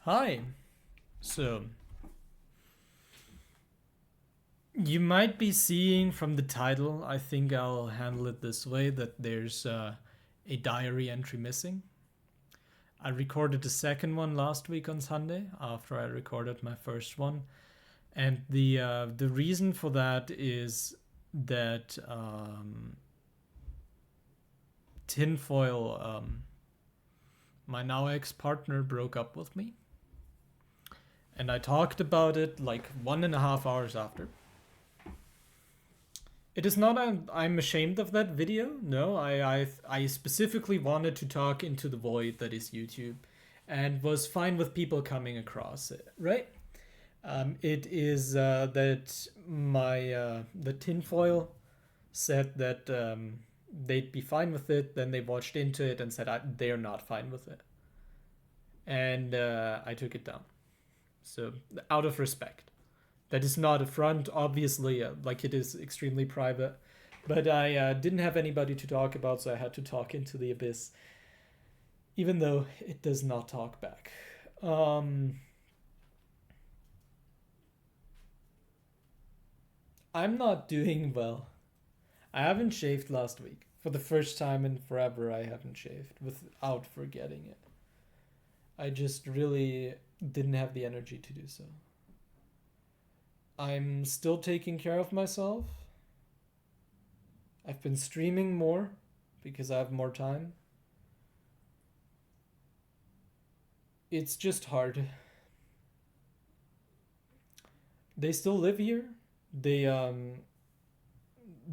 Hi. So, you might be seeing from the title, I think I'll handle it this way that there's a diary entry missing. I recorded the second one last week on Sunday after I recorded my first one. And the reason for that is that Tinfoil, my now ex partner, broke up with me. And I talked about it like 1.5 hours after. It is not I'm ashamed of that video. No, I specifically wanted to talk into the void that is YouTube, and was fine with people coming across it. Right? It is that the tinfoil said that they'd be fine with it. Then they watched into it and said they're not fine with it, and I took it down. So out of respect. That is not a front, obviously, like it is extremely private. But I didn't have anybody to talk about, so I had to talk into the abyss, even though it does not talk back. I'm not doing well. I haven't shaved last week. For the first time in forever, I haven't shaved without forgetting it. I just really didn't have the energy to do so. I'm still taking care of myself. I've been streaming more because I have more time. It's just hard. They still live here. They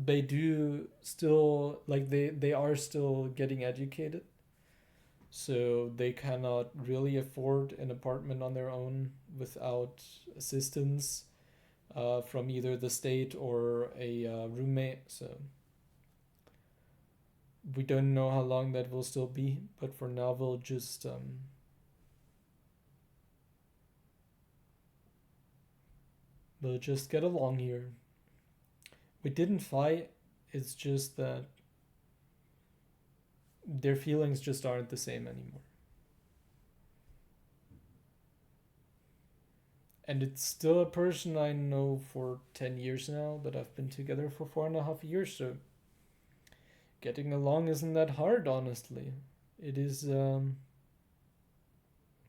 they do still like they are still getting educated. So they cannot really afford an apartment on their own without assistance from either the state or a roommate. So we don't know how long that will still be, but for now we'll just get along here. We didn't fight. It's just that their feelings just aren't the same anymore. And it's still a person I know for 10 years now, that I've been together for 4.5 years, so getting along isn't that hard, honestly. It is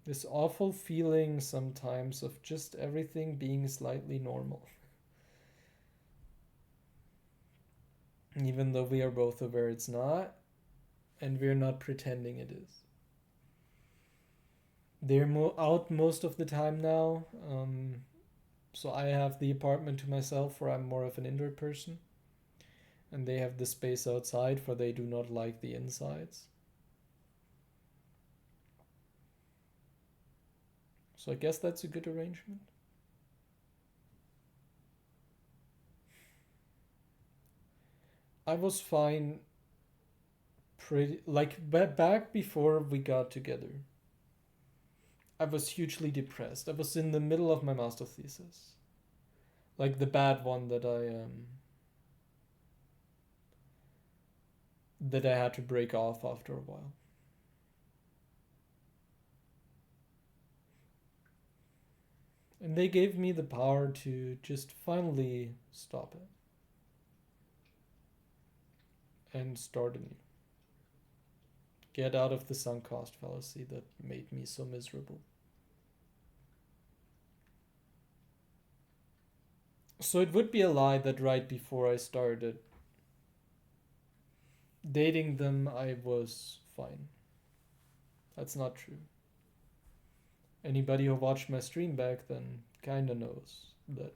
this awful feeling sometimes of just everything being slightly normal, even though we are both aware it's not, and we're not pretending it is. They're out most of the time now, so I have the apartment to myself where I'm more of an indoor person, and they have the space outside for they do not like the insides. So I guess that's a good arrangement. I was fine pretty like back before we got together. I was hugely depressed. I was in the middle of my master thesis. Like the bad one that I had to break off after a while. And they gave me the power to just finally stop it and start anew. Get out of the sunk cost fallacy that made me so miserable. So it would be a lie that right before I started dating them, I was fine. That's not true. Anybody who watched my stream back then kinda knows that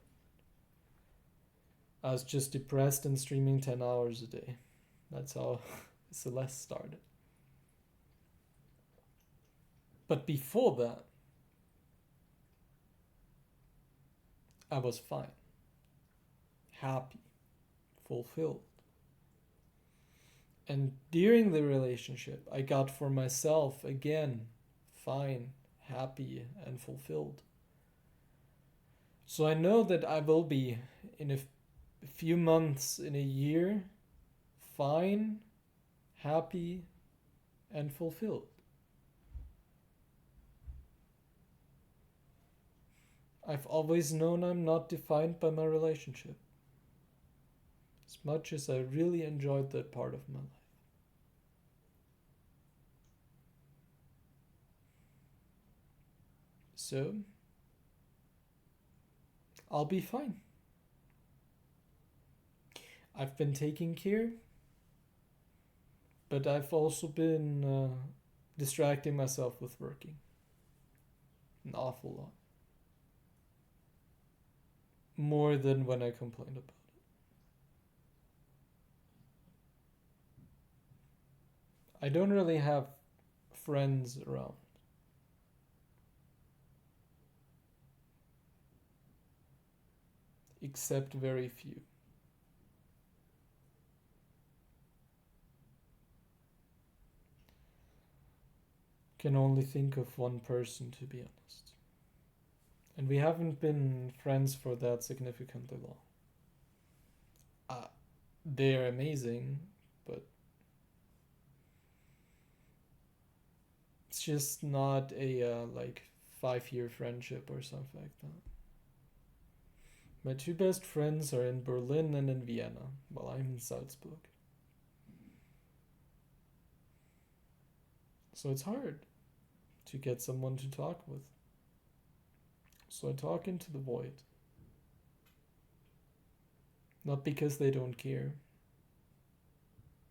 I was just depressed and streaming 10 hours a day. That's how Celeste started. But before that, I was fine, happy, fulfilled. And during the relationship, I got for myself again fine, happy, and fulfilled. So I know that I will be in a few months, in a year, fine, happy, and fulfilled. I've always known I'm not defined by my relationship. As much as I really enjoyed that part of my life. So, I'll be fine. I've been taking care, but I've also been distracting myself with working. An awful lot. More than when I complained about it. I don't really have friends around. Except very few. Can only think of one person, to be honest. And we haven't been friends for that significantly long. They're amazing, but it's just not a like 5-year friendship or something like that. My two best friends are in Berlin and in Vienna, while I'm in Salzburg. So it's hard to get someone to talk with. So I talk into the void. Not because they don't care.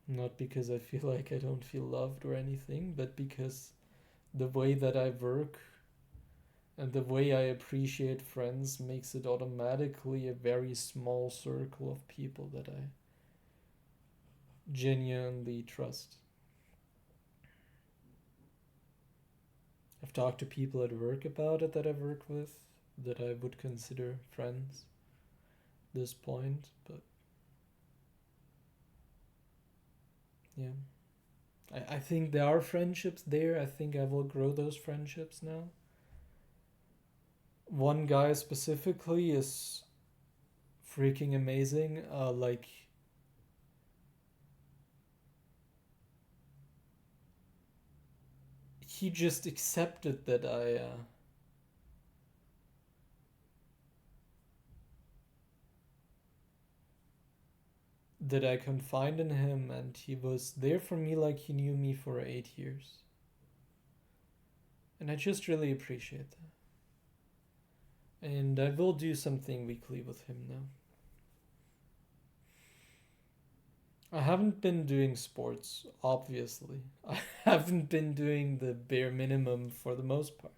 Not because I feel like I don't feel loved or anything, but because the way that I work and the way I appreciate friends makes it automatically a very small circle of people that I genuinely trust. I've talked to people at work about it that I work with, that I would consider friends at this point, but yeah. I think there are friendships there. I think I will grow those friendships now. One guy specifically is freaking amazing. Like, he just accepted that I confide in him, and he was there for me like he knew me for 8 years. And I just really appreciate that. And I will do something weekly with him now. I haven't been doing sports, obviously. I haven't been doing the bare minimum for the most part.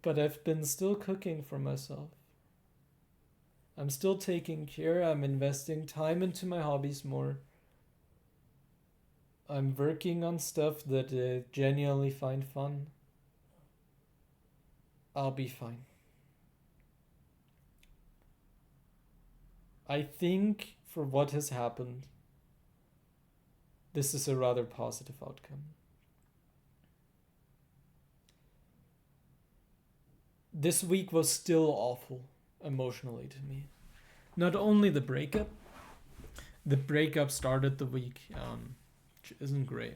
But I've been still cooking for myself. I'm still taking care. I'm investing time into my hobbies more. I'm working on stuff that I genuinely find fun. I'll be fine. I think for what has happened, this is a rather positive outcome. This week was still awful emotionally to me. Not only the breakup started the week, which isn't great.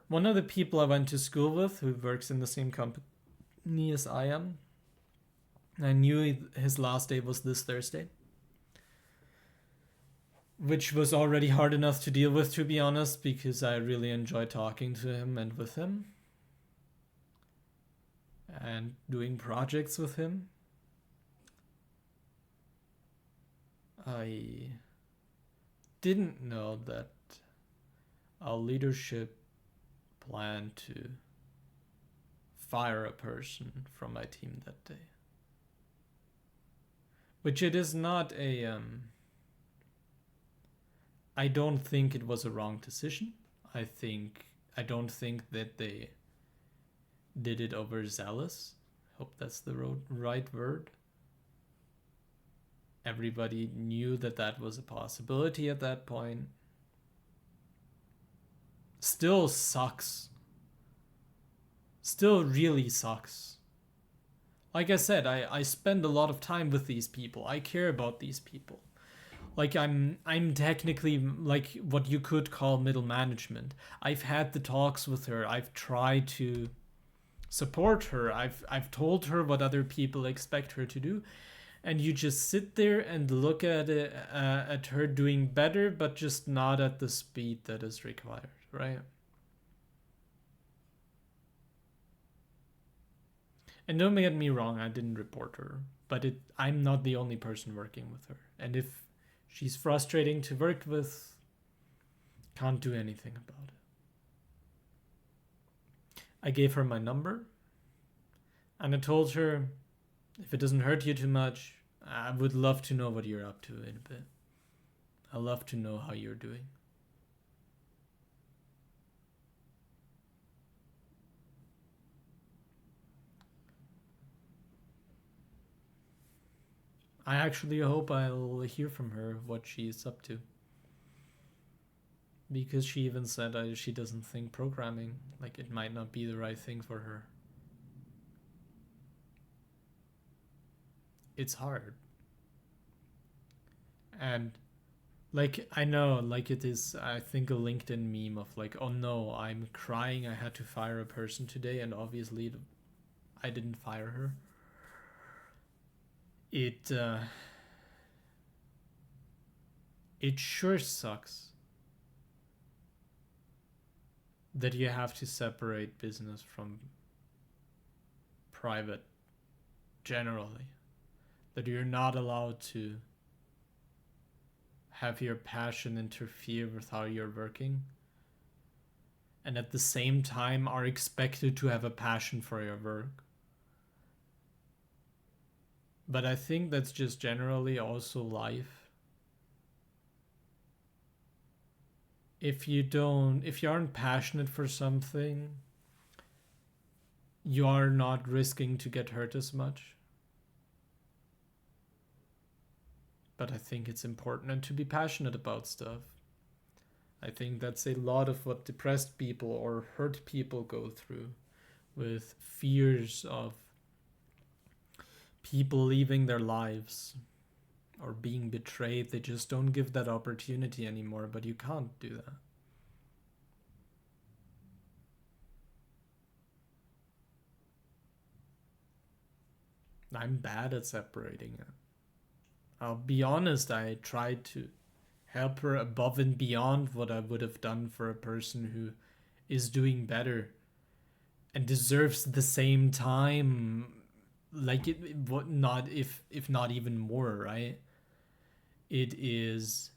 One of the people I went to school with, who works in the same company as I am, I knew his last day was this Thursday, which was already hard enough to deal with, to be honest, because I really enjoy talking to him and with him and doing projects with him. I didn't know that our leadership planned to fire a person from my team that day. Which it is not I don't think it was a wrong decision. I don't think that they did it overzealous. Hope that's the right word. Everybody knew that was a possibility at that point. Still sucks. Still really sucks. Like I said, I spend a lot of time with these people. I care about these people. Like I'm technically like what you could call middle management. I've had the talks with her. I've tried to support her. I've told her what other people expect her to do, and you just sit there and look at it, at her doing better, but just not at the speed that is required, right? And don't get me wrong, I didn't report her, but I'm not the only person working with her. And if she's frustrating to work with, can't do anything about it. I gave her my number, and I told her, if it doesn't hurt you too much, I would love to know what you're up to in a bit. I'd love to know how you're doing. I actually hope I'll hear from her what she's up to. Because she even said she doesn't think programming, like it might not be the right thing for her. It's hard. And like I know, like it is, I think, a LinkedIn meme of like, oh no, I'm crying, I had to fire a person today, and obviously I didn't fire her. It sure sucks that you have to separate business from private generally, that you're not allowed to have your passion interfere with how you're working, and at the same time are expected to have a passion for your work. But I think that's just generally also life. If you aren't passionate for something, you are not risking to get hurt as much. But I think it's important to be passionate about stuff. I think that's a lot of what depressed people or hurt people go through, with fears of people leaving their lives or being betrayed. They just don't give that opportunity anymore, but you can't do that. I'm bad at separating it. I'll be honest, I tried to help her above and beyond what I would have done for a person who is doing better and deserves the same time, like it what not if not even more, right? It is,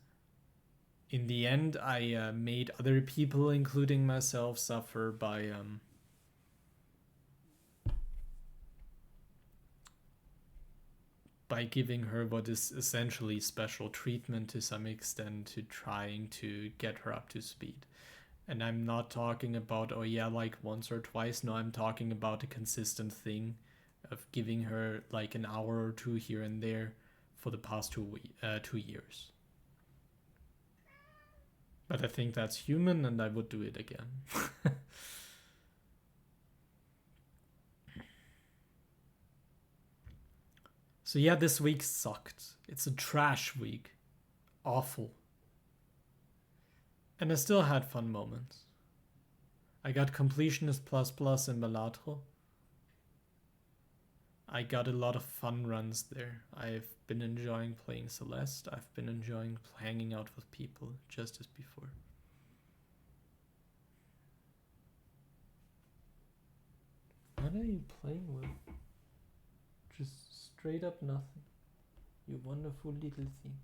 in the end, I made other people, including myself, suffer by giving her what is essentially special treatment to some extent, to trying to get her up to speed. And I'm not talking about, oh yeah, like once or twice. No, I'm talking about a consistent thing of giving her like an hour or two here and there for the past 2 years. But I think that's human, and I would do it again. So yeah, this week sucked. It's a trash week. Awful. And I still had fun moments. I got Completionist Plus Plus in Balatro. I got a lot of fun runs there. I've been enjoying playing Celeste. I've been enjoying hanging out with people, just as before. What are you playing with? Just straight up nothing. You wonderful little thing.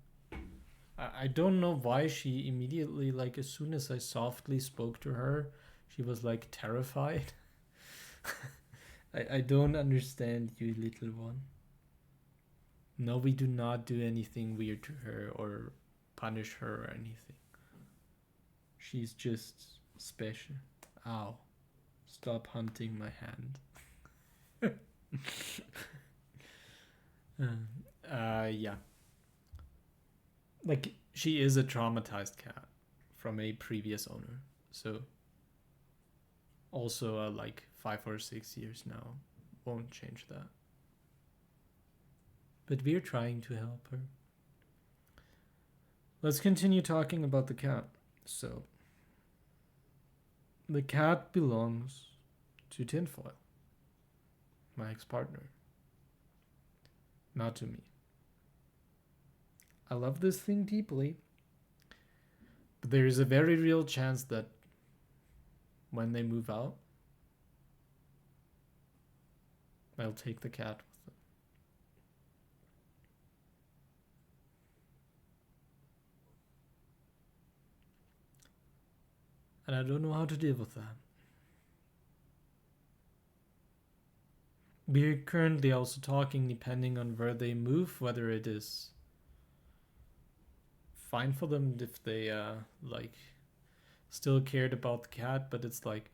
I don't know why she immediately, like as soon as I softly spoke to her, she was like terrified. I don't understand, you little one. No, we do not do anything weird to her or punish her or anything. She's just special. Ow. Stop hunting my hand. Yeah. Like, she is a traumatized cat from a previous owner. So, also, like 5 or 6 years now. Won't change that. But we're trying to help her. Let's continue talking about the cat. So, the cat belongs to Tinfoil, my ex-partner, not to me. I love this thing deeply, but there is a very real chance that when they move out, I'll take the cat with them. And I don't know how to deal with that. We're currently also talking, depending on where they move, whether it is fine for them if they like still cared about the cat, but it's like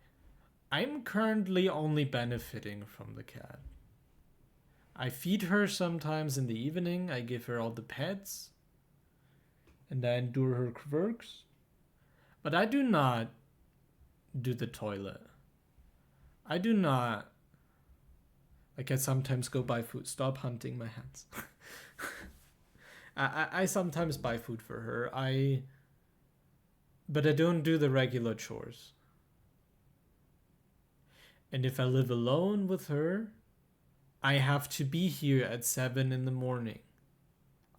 I'm currently only benefiting from the cat. I feed her sometimes in the evening, I give her all the pets, and I endure her quirks, but I do not do the toilet. I do not. Like, I sometimes go buy food. Stop hunting my hands. I sometimes buy food for her. But I don't do the regular chores. And if I live alone with her, I have to be here at 7 in the morning.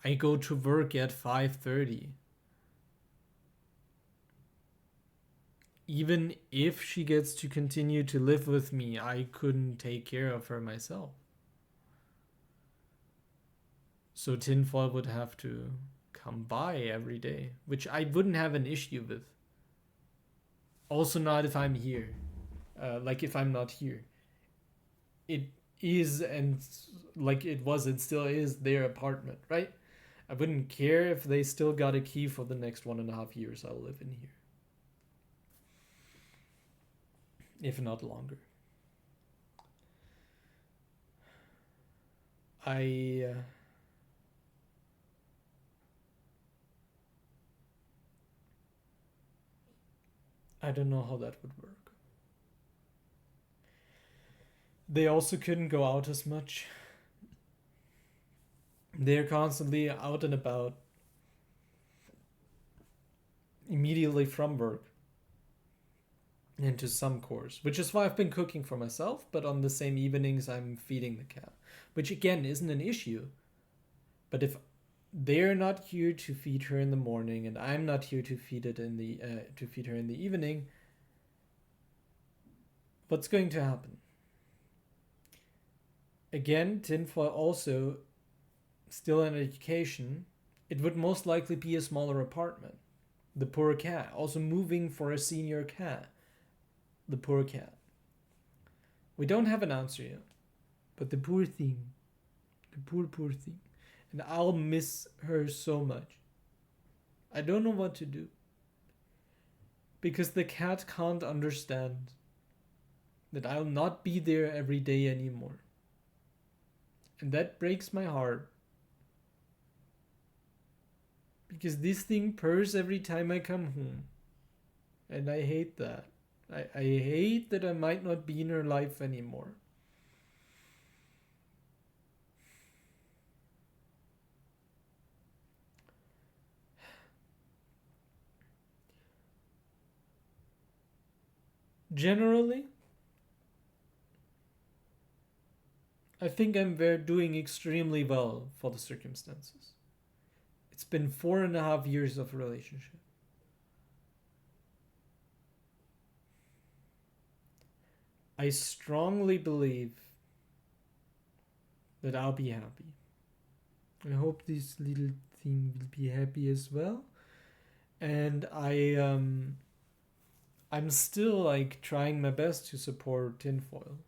I go to work at 5:30. Even if she gets to continue to live with me, I couldn't take care of her myself. So Tinfoil would have to come by every day, which I wouldn't have an issue with. Also not if I'm here. Like if I'm not here. It is, and like it was and still is, their apartment, right? I wouldn't care if they still got a key for the next 1.5 years I'll live in here. If not longer. I don't know how that would work. They also couldn't go out as much. They're constantly out and about immediately from work into some course, which is why I've been cooking for myself, but on the same evenings I'm feeding the cat, which again isn't an issue. But if they're not here to feed her in the morning and I'm not here to feed her in the evening, what's going to happen? Again, Tinfoil also still in education, it would most likely be a smaller apartment. The poor cat, also moving for a senior cat. The poor cat. We don't have an answer yet, but the poor thing. The poor thing. And I'll miss her so much. I don't know what to do. Because the cat can't understand that I'll not be there every day anymore. And that breaks my heart. Because this thing purrs every time I come home. And I hate that. I hate that I might not be in her life anymore. Generally, I think I'm doing extremely well for the circumstances. It's been 4.5 years of relationship. I strongly believe that I'll be happy. I hope this little thing will be happy as well. And I'm still like trying my best to support Tinfoil.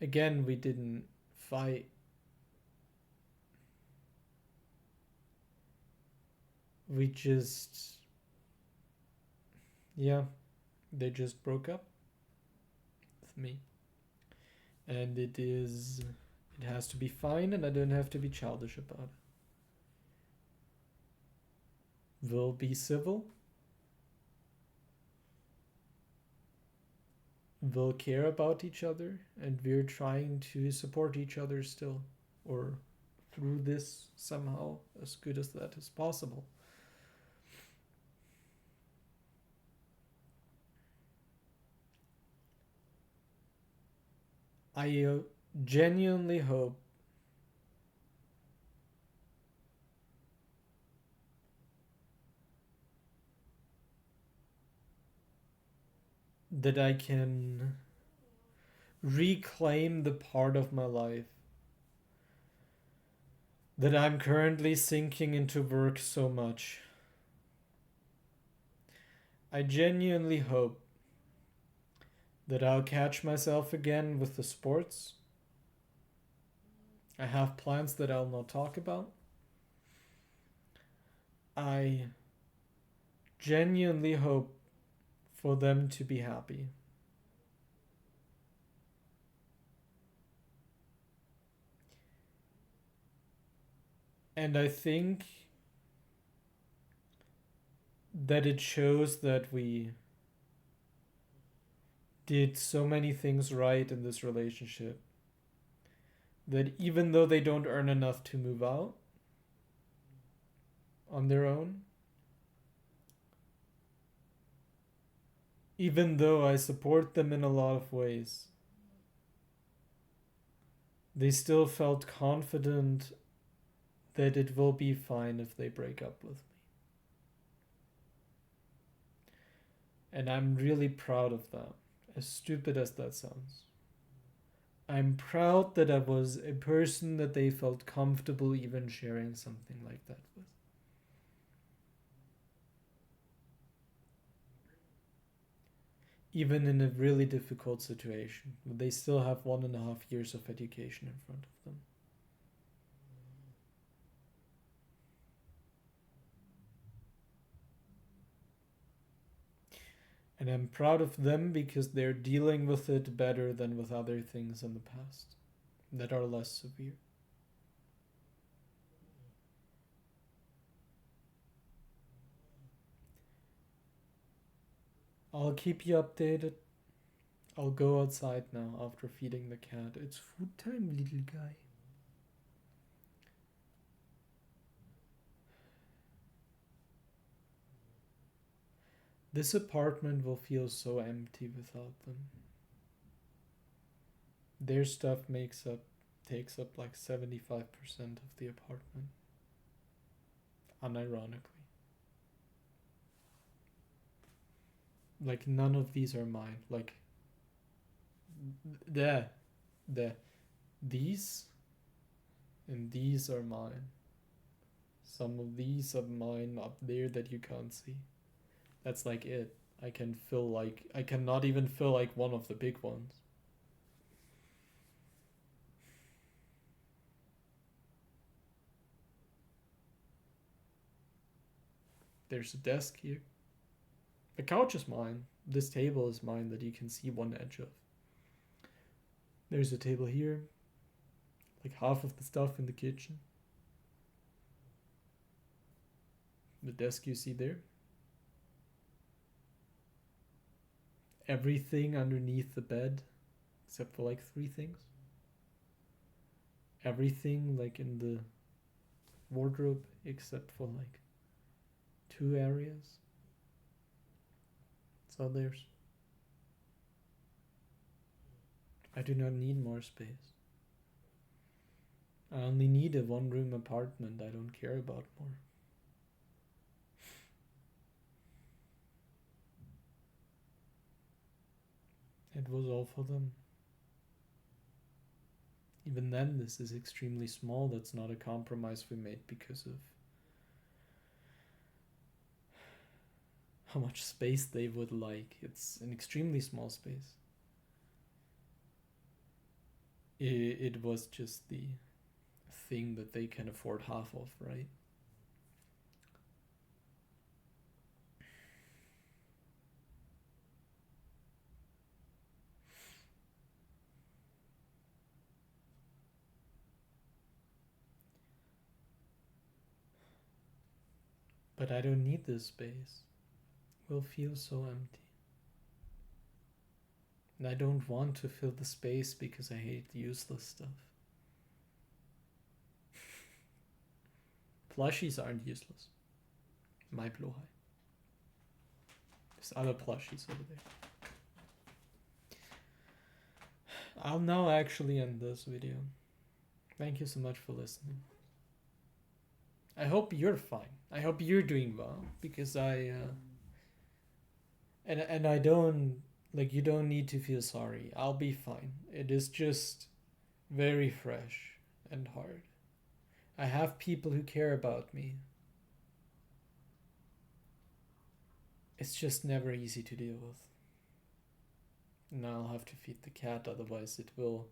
Again, we didn't fight. We just, yeah, they just broke up with me. And it has to be fine, and I don't have to be childish about it. We'll be civil. We'll care about each other, and we're trying to support each other still. Or through this somehow as good as that is possible. I genuinely hope that I can reclaim the part of my life that I'm currently sinking into work so much. I genuinely hope that I'll catch myself again with the sports. I have plans that I'll not talk about. I genuinely hope for them to be happy. And I think that it shows that we did so many things right in this relationship that even though they don't earn enough to move out on their own, even though I support them in a lot of ways, they still felt confident that it will be fine if they break up with me. And I'm really proud of that, as stupid as that sounds. I'm proud that I was a person that they felt comfortable even sharing something like that with. Even in a really difficult situation, they still have 1.5 years of education in front of them. And I'm proud of them because they're dealing with it better than with other things in the past that are less severe. I'll keep you updated. I'll go outside now after feeding the cat. It's food time, little guy. This apartment will feel so empty without them. Their stuff takes up like 75% of the apartment. Unironically. Like none of these are mine. Like the these and these are mine. Some of these are mine up there that you can't see. That's like it. I cannot even fill like one of the big ones. There's a desk here. The couch is mine. This table is mine that you can see one edge of. There's a table here. Like half of the stuff in the kitchen. The desk you see there. Everything underneath the bed, except for like 3 things. Everything like in the wardrobe, except for like 2 areas. So there's. I do not need more space. I only need a 1-room apartment. I don't care about more. It was all for them. Even then, this is extremely small. That's not a compromise we made because of how much space they would like. It's an extremely small space. It was just the thing that they can afford half of, right? But I don't need this space. It will feel so empty. And I don't want to fill the space because I hate useless stuff. Plushies aren't useless. My blue eye. There's other plushies over there. I'll now actually end this video. Thank you so much for listening. I hope you're fine. I hope you're doing well, because I and I don't, like, you don't need to feel sorry. I'll be fine. It is just very fresh and hard. I have people who care about me. It's just never easy to deal with. Now I'll have to feed the cat, otherwise it will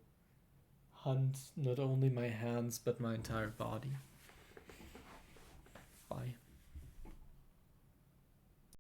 hunt not only my hands but my entire body. Bye.